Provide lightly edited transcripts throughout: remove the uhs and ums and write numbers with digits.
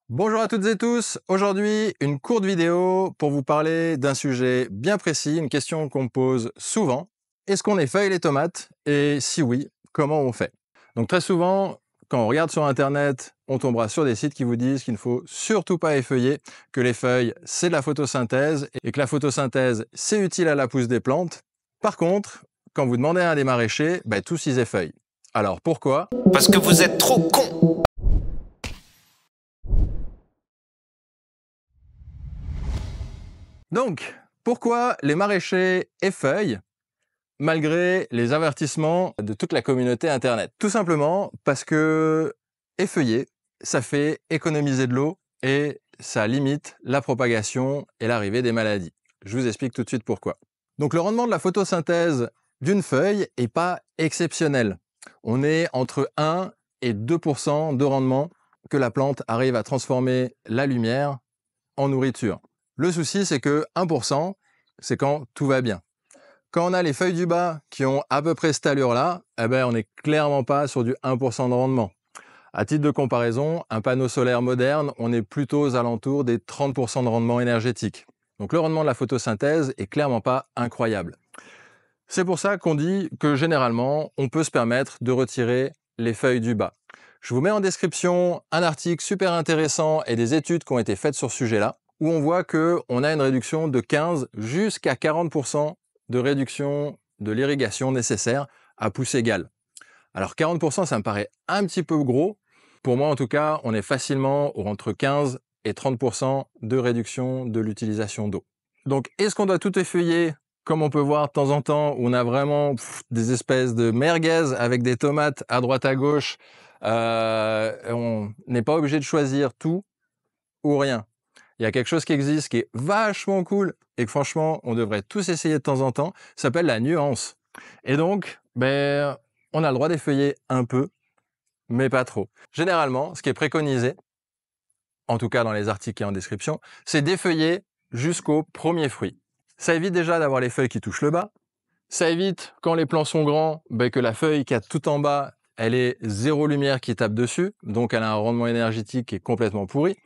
Bonjour à toutes et tous, aujourd'hui une courte vidéo pour vous parler d'un sujet bien précis, une question qu'on me pose souvent. Est-ce qu'on effeuille les tomates? Et si oui, comment on fait? Donc très souvent, quand on regarde sur internet, on tombera sur des sites qui vous disent qu'il ne faut surtout pas effeuiller, que les feuilles c'est de la photosynthèse et que la photosynthèse c'est utile à la pousse des plantes. Par contre, quand vous demandez à des maraîchers, tous ils effeuillent. Alors pourquoi? Parce que vous êtes trop con. Donc, pourquoi les maraîchers effeuillent malgré les avertissements de toute la communauté Internet? Tout simplement parce que effeuiller, ça fait économiser de l'eau et ça limite la propagation et l'arrivée des maladies. Je vous explique tout de suite pourquoi. Donc le rendement de la photosynthèse d'une feuille n'est pas exceptionnel. On est entre 1 et 2% de rendement que la plante arrive à transformer la lumière en nourriture. Le souci, c'est que 1%, c'est quand tout va bien. Quand on a les feuilles du bas qui ont à peu près cette allure-là, on n'est clairement pas sur du 1% de rendement. À titre de comparaison, un panneau solaire moderne, on est plutôt aux alentours des 30% de rendement énergétique. Donc le rendement de la photosynthèse est clairement pas incroyable. C'est pour ça qu'on dit que généralement, on peut se permettre de retirer les feuilles du bas. Je vous mets en description un article super intéressant et des études qui ont été faites sur ce sujet-là, où on voit qu'on a une réduction de 15 jusqu'à 40% de réduction de l'irrigation nécessaire à pousse égale. Alors 40%, ça me paraît un petit peu gros. Pour moi, en tout cas, on est facilement entre 15 et 30% de réduction de l'utilisation d'eau. Donc, est-ce qu'on doit tout effeuiller, comme on peut voir de temps en temps, où on a vraiment des espèces de merguez avec des tomates à droite à gauche? On n'est pas obligé de choisir tout ou rien. Il y a quelque chose qui existe qui est vachement cool et que franchement, on devrait tous essayer de temps en temps. Ça s'appelle la nuance. Et donc, on a le droit d'effeuiller un peu, mais pas trop. Généralement, ce qui est préconisé, en tout cas dans les articles qui sont en description, c'est d'effeuiller jusqu'au premier fruit. Ça évite déjà d'avoir les feuilles qui touchent le bas. Ça évite, quand les plants sont grands, que la feuille qui a tout en bas, elle ait zéro lumière qui tape dessus, donc elle a un rendement énergétique qui est complètement pourri.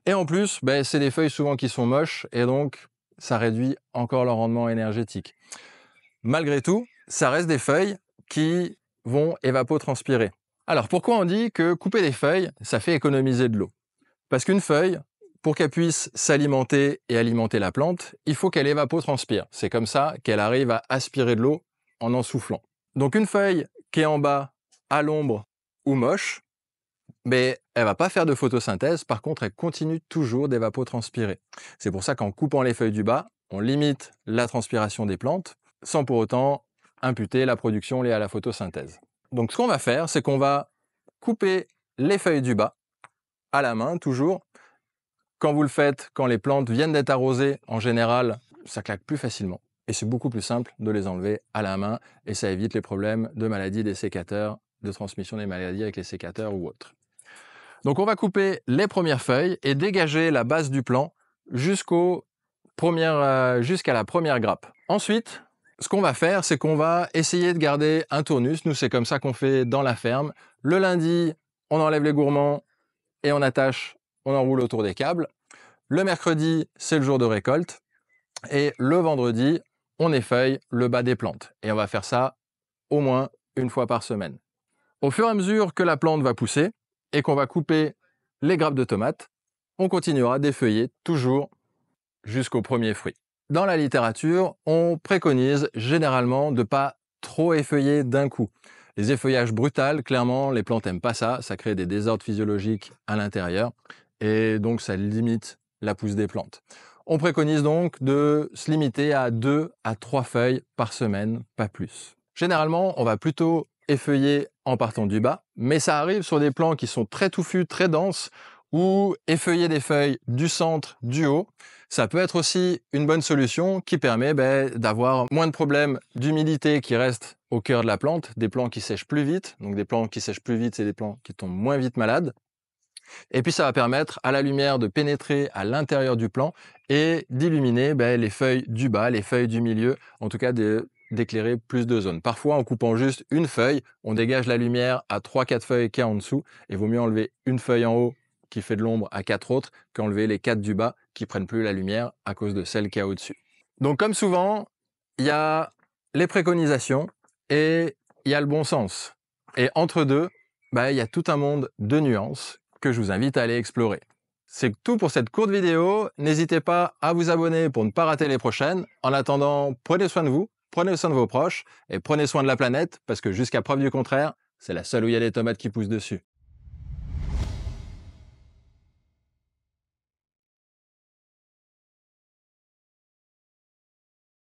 Et en plus, c'est des feuilles souvent qui sont moches, et donc ça réduit encore leur rendement énergétique. Malgré tout, ça reste des feuilles qui vont évapotranspirer. Alors pourquoi on dit que couper des feuilles, ça fait économiser de l'eau? Parce qu'une feuille, pour qu'elle puisse s'alimenter et alimenter la plante, il faut qu'elle évapotranspire. C'est comme ça qu'elle arrive à aspirer de l'eau en soufflant. Donc une feuille qui est en bas, à l'ombre ou moche, elle va pas faire de photosynthèse, par contre elle continue toujours d'évapotranspirer. C'est pour ça qu'en coupant les feuilles du bas, on limite la transpiration des plantes, sans pour autant imputer la production liée à la photosynthèse. Donc ce qu'on va faire, c'est qu'on va couper les feuilles du bas, à la main toujours. Quand vous le faites, quand les plantes viennent d'être arrosées, en général, ça claque plus facilement. Et c'est beaucoup plus simple de les enlever à la main et ça évite les problèmes de maladies des sécateurs, de transmission des maladies avec les sécateurs ou autres. Donc on va couper les premières feuilles et dégager la base du plant jusqu'à la première grappe. Ensuite, ce qu'on va faire, c'est qu'on va essayer de garder un tournus. Nous, c'est comme ça qu'on fait dans la ferme. Le lundi, on enlève les gourmands et on attache, on enroule autour des câbles. Le mercredi, c'est le jour de récolte. Et le vendredi, on effeuille le bas des plantes. Et on va faire ça au moins une fois par semaine. Au fur et à mesure que la plante va pousser et qu'on va couper les grappes de tomates, on continuera d'effeuiller toujours jusqu'au premier fruit. Dans la littérature, on préconise généralement de ne pas trop effeuiller d'un coup. Les effeuillages brutaux, clairement, les plantes n'aiment pas ça, ça crée des désordres physiologiques à l'intérieur et donc ça limite la pousse des plantes. On préconise donc de se limiter à 2 à 3 feuilles par semaine, pas plus. Généralement, on va plutôt effeuiller en partant du bas, mais ça arrive sur des plants qui sont très touffus, très denses, ou effeuiller des feuilles du centre, du haut. Ça peut être aussi une bonne solution qui permet d'avoir moins de problèmes d'humidité qui restent au cœur de la plante, des plants qui sèchent plus vite. Donc des plants qui sèchent plus vite, c'est des plants qui tombent moins vite malades. Et puis ça va permettre à la lumière de pénétrer à l'intérieur du plant et d'illuminer les feuilles du bas, les feuilles du milieu, en tout cas d'éclairer plus de zones. Parfois, en coupant juste une feuille, on dégage la lumière à 3-4 feuilles qu'il y a en dessous, et il vaut mieux enlever une feuille en haut qui fait de l'ombre à 4 autres qu'enlever les 4 du bas qui prennent plus la lumière à cause de celle qu'il y a au-dessus. Donc comme souvent, il y a les préconisations et il y a le bon sens. Et entre deux, il y a tout un monde de nuances que je vous invite à aller explorer. C'est tout pour cette courte vidéo. N'hésitez pas à vous abonner pour ne pas rater les prochaines. En attendant, prenez soin de vous, prenez soin de vos proches et prenez soin de la planète parce que jusqu'à preuve du contraire, c'est la seule où il y a des tomates qui poussent dessus.